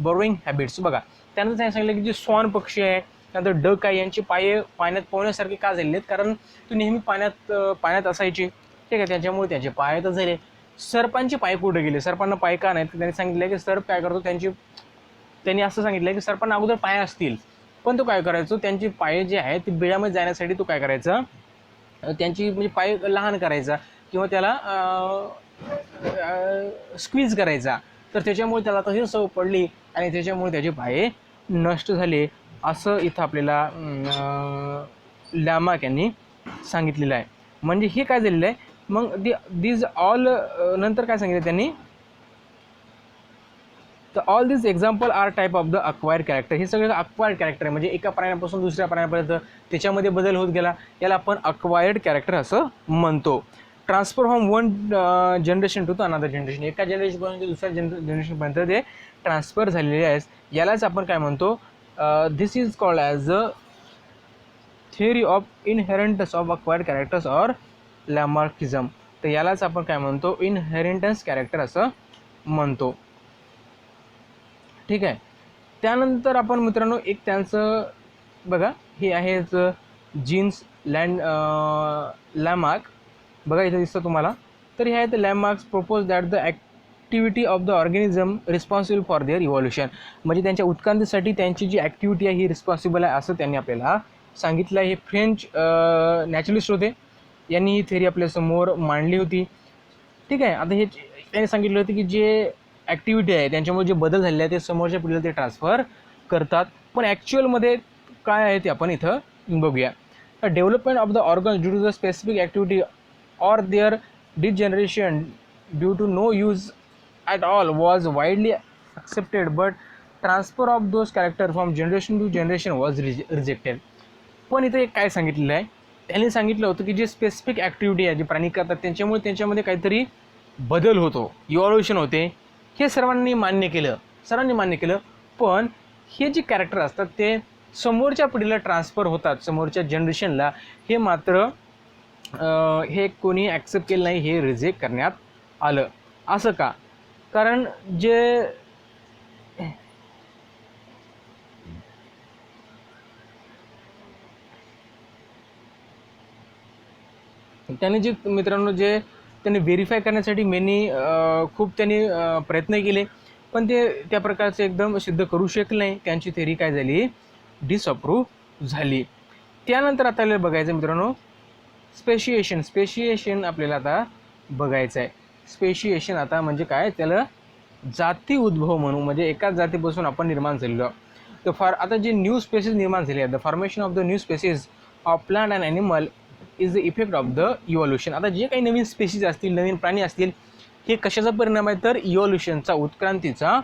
burrowing habits. बघा त्यानंतर त्यांनी सांगितलं की जे स्वान पक्षी आहे त्यानंतर डक आहे यांचे पाय पाण्यात पोहण्यासारखे का झालेले आहेत कारण ते नेहमी पाण्यात असायचे, ठीक आहे, त्याच्यामुळे त्याचे पाय तर झाले. सर्पांचे पाय कुठे गेले, सर्पांना पाय का नाही तर त्यांनी सांगितलं की सर्प काय करतो त्यांनी असं सांगितलं की सर्पांना अगोदर पाय असतील पण तो काय करायचो त्यांचे पाय जे आहेत ते बिळामध्ये जाण्यासाठी तो काय करायचा त्यांची म्हणजे पाय लहान करायचा किंवा त्याला स्क्वीज करायचा. तर त्याच्यामुळे त्याला तशी सवय पडली आणि त्याच्यामुळे त्याचे पाय नष्ट झाले असं इथं आपल्याला लॅमार्क यांनी सांगितलेलं आहे. म्हणजे हे काय झालेलं आहे मग दीज ऑल नंतर काय सांगितलं त्यांनी तर all this example are type of the acquired character. हे सगळं अक्वायर्ड कॅरेक्टर आहे म्हणजे एका प्राण्यापासून दुसऱ्या प्राण्यापर्यंत त्याच्यामध्ये बदल होत गेला याला आपण अक्वायर्ड कॅरेक्टर असं म्हणतो. Transfer from one generation to another generation, एका जनरेशनपासून दुसऱ्या जनरेशनपर्यंत ते ट्रान्सफर झालेले आहेत यालाच आपण काय म्हणतो this is called as theory of inheritance of acquired characters or Lamarckism. तर यालाच आपण काय म्हणतो, इनहेरिटन्स कॅरेक्टर असं म्हणतो. ठीक आहे. त्यानंतर आपण मित्रांनो एक त्यांचं बघा, हे आहे जीन्स लॅमार्क. बघा इथे दिसतं तुम्हाला. तर हे आहेत Lamarck's propose that the activity of the organism responsible for their evolution. म्हणजे त्यांच्या उत्क्रांतीसाठी त्यांची जी ॲक्टिव्हिटी आहे ही रिस्पॉन्सिबल आहे असं त्यांनी आपल्याला सांगितलं आहे. हे फ्रेंच नॅचरलिस्ट होते, यांनी ही थेरी आपल्यासमोर मांडली होती. ठीक आहे. आता हे त्यांनी सांगितलं होतं की जे ॲक्टिव्हिटी आहे त्यांच्यामुळे जे बदल झालेले आहेत ते समोरच्या पिढीला ते ट्रान्सफर करतात. पण ॲक्च्युअलमध्ये काय आहे ते आपण इथं बघूया. Development of the organs due to the specific activity or their degeneration due to no use at all was widely accepted, but transfer of those character from generation to generation was rejected. पण इथं एक काय सांगितलेलं आहे, त्यांनी सांगितलं होतं की जे स्पेसिफिक ॲक्टिव्हिटी आहे जे प्राणी करतात त्यांच्यामुळे त्यांच्यामध्ये काहीतरी बदल होतो, इव्हॉल्युशन होते, हे सर्वांनी मान्य केलं. पण हे जे कॅरेक्टर असतात ते समोरच्या पिढीला ट्रान्सफर होतात, समोरच्या जनरेशनला, हे मात्र हे कोणी ॲक्सेप्ट केलं नाही, हे रिजेक्ट करण्यात आलं. असं का? कारण जे त्यांनी जे मित्रांनो जे त्यांनी व्हेरीफाय करण्यासाठी खूप त्यांनी प्रयत्न केले, पण ते त्या प्रकारचे एकदम सिद्ध करू शकले नाही. त्यांची थेरी काय झाली, डिसअप्रूव्ह झाली. त्यानंतर आता आपल्याला बघायचं मित्रांनो स्पेशिएशन आपल्याला आता बघायचं आहे. स्पेशिएशन आता म्हणजे काय, त्याला जाती उद्भव म्हणू, म्हणजे एकाच जातीपासून आपण निर्माण झालेलो. तर आता जे न्यू स्पेसीज निर्माण झाले आहेत, the formation of the new species of plant and animal is the effect of the evolution. आता जे काही नवीन स्पेसीज असतील, नवीन प्राणी असतील, हे कशाचा परिणाम आहे, तर इव्हॉल्युशनचा, उत्क्रांतीचा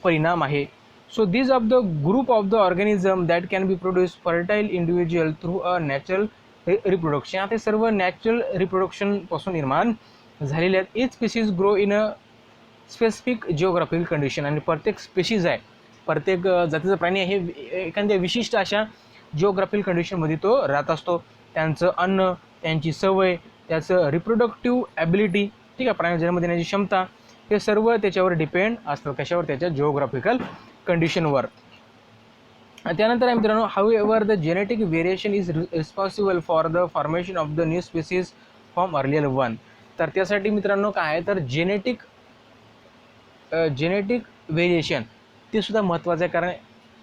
परिणाम आहे. So this of the group of the organism that can be produce fertile individual through a natural reproduction. आता सर्व नॅचरल रिप्रोडक्शनपासून निर्माण झालेले आहेत. Each species grow in a specific geographical condition. आणि प्रत्येक स्पेशीज आहे, प्रत्येक जातीचा प्राणी आहे, हे एखाद्या विशिष्ट अशा जिओग्राफिकल कंडिशनमध्ये तो राहत असतो. त्यांचं अन्न, त्यांची सवय, त्याचं रिप्रोडक्टिव्ह ॲबिलिटी, ठीक आहे, प्राणी जन्म देण्याची क्षमता, हे सर्व त्याच्यावर डिपेंड असतं. कशावर, त्याच्या जिओग्राफिकल कंडिशनवर. त्यानंतर आहे मित्रांनो, how ever the genetic variation is responsible for the formation of the new species from earlier one. तर त्यासाठी मित्रांनो काय आहे, तर जेनेटिक व्हेरिएशन ते सुद्धा महत्त्वाचं आहे. कारण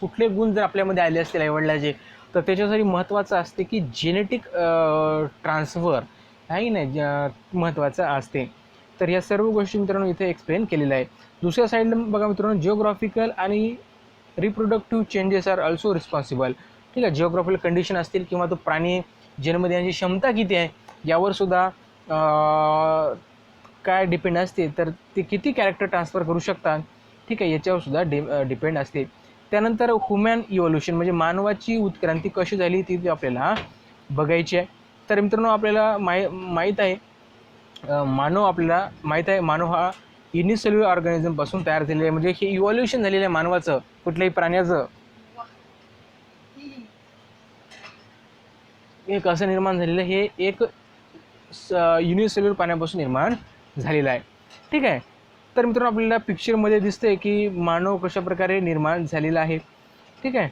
कुठले गुण जर आपल्यामध्ये आले असतील आईवडिलाचे, तर त्याच्यासाठी महत्त्वाचं असते की जेनेटिक ट्रान्सफर आहे नाही, महत्त्वाचं असते. तर या सर्व गोष्टी मित्रांनो इथे एक्सप्लेन केलेल्या आहे. दुसऱ्या साईडला बघा मित्रांनो, जिओग्राफिकल आणि reproductive changes are also responsible. ठीक आहे, जिओग्राफिकल कंडिशन असतील किंवा तो प्राणी जन्म देण्याची क्षमता किती आहे यावर सुद्धा काय डिपेंड असते. तर ते किती कॅरेक्टर ट्रान्सफर करू शकतात, ठीक आहे, याच्यावर सुद्धा डिपेंड असते. त्यानंतर ह्युमन इव्हॉल्युशन म्हणजे मानवाची उत्क्रांती कशी झाली ती आपल्याला बघायची आहे. तर मित्रांनो आपल्याला माहीत आहे, मानव हा युनिसेल्युलर ऑर्गॅनिझमपासून तयार झालेलं आहे. म्हणजे हे इव्हॉल्युशन झालेलं आहे मानवाचं, कुठल्याही प्राण्याचं. हे कसं निर्माण झालेलं, हे एक युनिसेल्युलर प्राण्यापासून निर्माण झालेला आहे. ठीक आहे. तर मित्रांनो आपल्याला पिक्चरमध्ये दिसतंय की मानव कशा प्रकारे निर्माण झालेला आहे. ठीक आहे.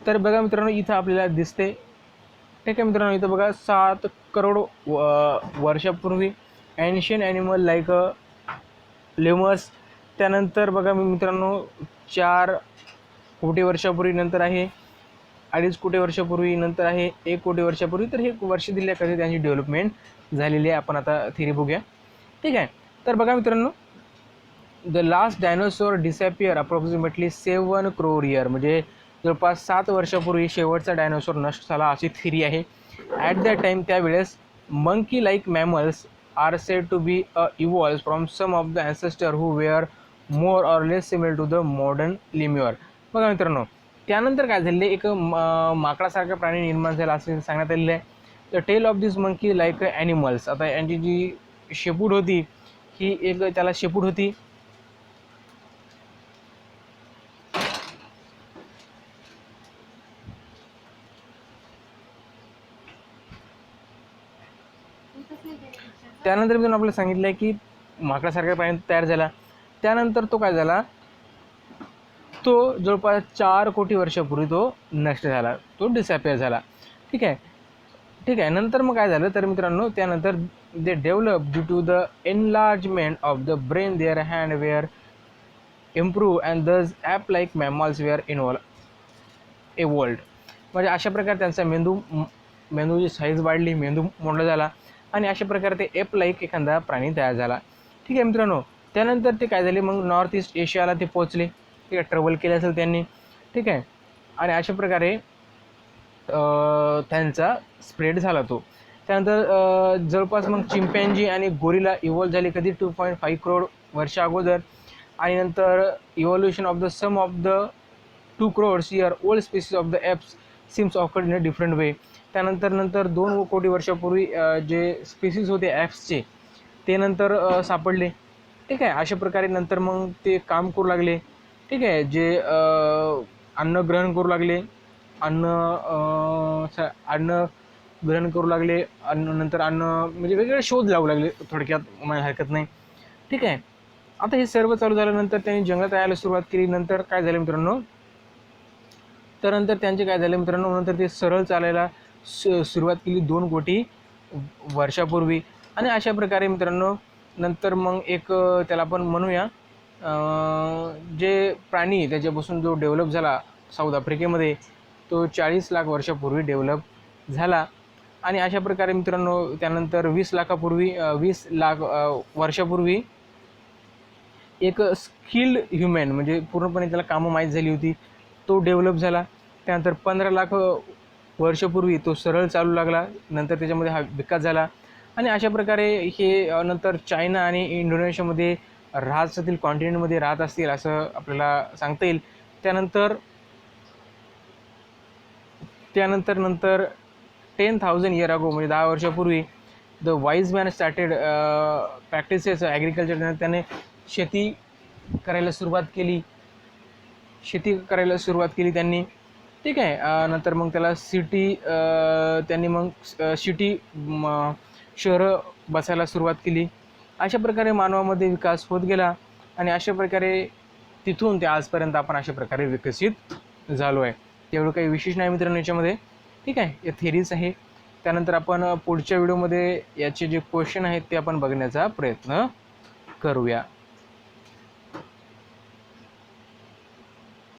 तर बघा मित्रांनो इथं आपल्याला दिसते. ठीक आहे मित्रांनो, इथं बघा 7 करोड वर्षापूर्वी एन्शियंट ॲनिमल लाईक लेमर्स. त्यानंतर बघा मित्रांनो 4 कोटी वर्षापूर्वी, नंतर आहे 2.5 कोटी वर्षापूर्वी, नंतर आहे 1 कोटी वर्षापूर्वी. तर हे वर्ष दिल्या कधी त्यांची डेव्हलपमेंट झालेली आहे. आपण आता थिअरी बघूया. ठीक आहे. तर बघा मित्रांनो, the last dinosaur disappear approximately 7 crore year. म्हणजे जवळपास 7 वर्षापूर्वी शेवटचा डायनोसॉर नष्ट झाला अशी थिअरी आहे. ॲट दॅट टाईम त्यावेळेस monkey like mammals are said to be evolve from some of the ancestor who were more or less similar to the modern lemur. बघा मित्रांनो, त्यानंतर काय झालेलं, एक माकडासारखा प्राणी निर्माण झाला असं सांगण्यात आलेलं आहे. The tail of this monkey like animals. आता यांची जी शेपूट होती ही एक त्याला शेपूट होती, त्यानंतर मी आपल्याला सांगितलं आहे की माकडासारखा प्राणी तयार झाला. त्यानंतर तो काय झाला, तो जवळपास 4 कोटी वर्षापूर्वी तो नष्ट झाला, तो डिसअपिअर झाला. ठीक आहे, ठीक आहे. नंतर मग काय झालं तर मित्रांनो, त्यानंतर they develop due to the enlargement of the brain their hand were improve and thus ape like mammals were evolved. म्हणजे अशा प्रकारे त्यांचा मेंदूची साईज वाढली, मेंदू मोठा झाला आणि अशा प्रकारे ते एप लाईक एखादा प्राणी तयार झाला. ठीक आहे मित्रांनो. त्यानंतर ते काय झाले, मग नॉर्थ ईस्ट एशियाला ते पोचले. ठीक आहे, ट्रॅव्हल केले असेल त्यांनी. ठीक आहे, आणि अशा प्रकारे त्यांचा स्प्रेड झाला तो. त्यानंतर जवळपास मग चिंपॅन्झी आणि गोरिला इव्हॉल्व झाले कधी 2.5 करोड वर्षा अगोदर. आणि नंतर evolution of the some of the 2 crores year old species of the apes seems occurred in a different way. त्यानंतर 2 कोटी वर्षापूर्वी जे स्पीसीज होते ॲप्सचे ते नंतर सापडले. ठीक आहे, अशा प्रकारे नंतर मग ते काम करू लागले. ठीक आहे, जे अन्न ग्रहण करू लागले, अन्न ग्रहण करू लागले, नंतर अन्न म्हणजे वेगवेगळे शोध लावू लागले, थोडक्यात मला हरकत नाही. ठीक आहे, आता हे सर्व चालू झाल्यानंतर त्यांनी जंगलात राहायला सुरुवात केली. नंतर काय झालं मित्रांनो, तर नंतर त्यांचे काय झाले मित्रांनो, नंतर ते सरळ चालायला सुरुवात केली 2 कोटी वर्षापूर्वी. आणि अशा प्रकारे मित्रांनो नंतर मग एक त्याला आपण म्हणूया जे प्राणी त्याच्यापासून जो डेव्हलप झाला साऊथ आफ्रिकेमध्ये, तो 40 लाख वर्षापूर्वी डेव्हलप झाला. आणि अशा प्रकारे मित्रांनो त्यानंतर 20 लाख वर्षापूर्वी एक स्किल्ड ह्युमन, म्हणजे पूर्णपणे त्याला कामं माहीत झाली होती, तो डेव्हलप झाला. त्यानंतर 15 लाख वर्षापूर्वी तो सरळ चालू लागला, नंतर त्याच्यामध्ये हा विकास झाला. आणि अशा प्रकारे हे नंतर चायना आणि इंडोनेशियामध्ये राहत असतील, कॉन्टिनेंटमध्ये राहत असतील असं आपल्याला सांगता येईल. त्यानंतर 10,000 year ago म्हणजे 10 वर्षापूर्वी the wise man started practices agriculture. त्याने शेती करायला सुरुवात केली त्यांनी. ठीक आहे, नंतर मग त्याला त्यांनी मग शहरं बसायला सुरुवात केली. अशा प्रकारे मानवामध्ये विकास होत गेला आणि अशा प्रकारे तिथून ते आजपर्यंत आपण अशा प्रकारे विकसित झालो आहे. तेवढं काही विशेष नाही मित्रांनो याच्यामध्ये. ठीक आहे, या थेरीज आहे. त्यानंतर आपण पुढच्या व्हिडिओमध्ये याचे जे क्वेश्चन आहेत ते आपण बघण्याचा प्रयत्न करूया.